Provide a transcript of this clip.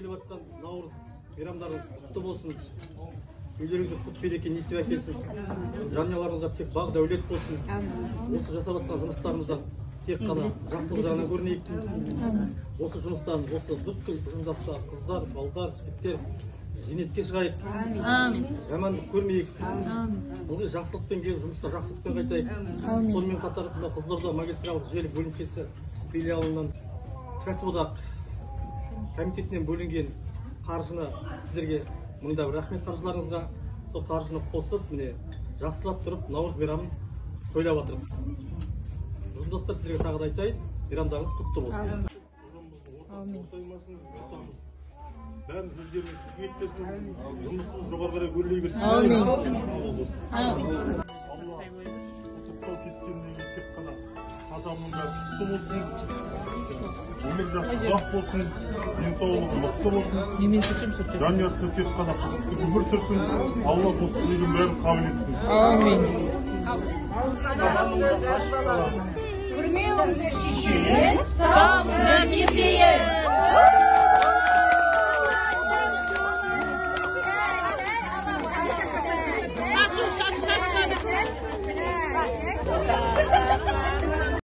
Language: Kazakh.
келіп жатқан Наурыз мейрамдарыңыз құтты болсын. Үйлеріңізге құт береке несіп әкелсін. Жанұяларыңызға тек бақ дәулет болсын. Осы жасап жатқан жұмыстарымыздан тек қана жақсылық жағынан көрінейік. Осы жұмыстан, осы бүткіл ұжымдақта қыздар, балдар, жігіттер зейнетке шығайық. Жамандық көрмейік. Ылғи жақсылықпен келіп, жұмысқа жақсылықпен қайтайық. Сонымен қатар Қызылорда магистралдық желі бөлімшесі филиалынан кәсіподақ комитетінен бөлінген қаржыны сіздерге мыңда бір рахмет қаржыларыңызға. Сол қаржыны қосып, міне жақсылап тұрып, Наурыз мейрамын тойлап жатырмыз. Жұмыстастар сіздерге тағы да айтайын, мейрамдарыңыз құтты болсын. Бәрін өздеріңіз күйеттесін, жұмысымыз жоғары қарай өрлей берсін. Құттықтау кескеннен тек қана адамның бәрі құтты болсын, өмір жасы ұзақ болсын, денсаулығы мықты болсын, жанұясында тек қана қызықты өмір сүрсін, Алла осы тілегін бәрін қабыл етсін. Күрмеуіңді шешейін, сауыңды кетейін.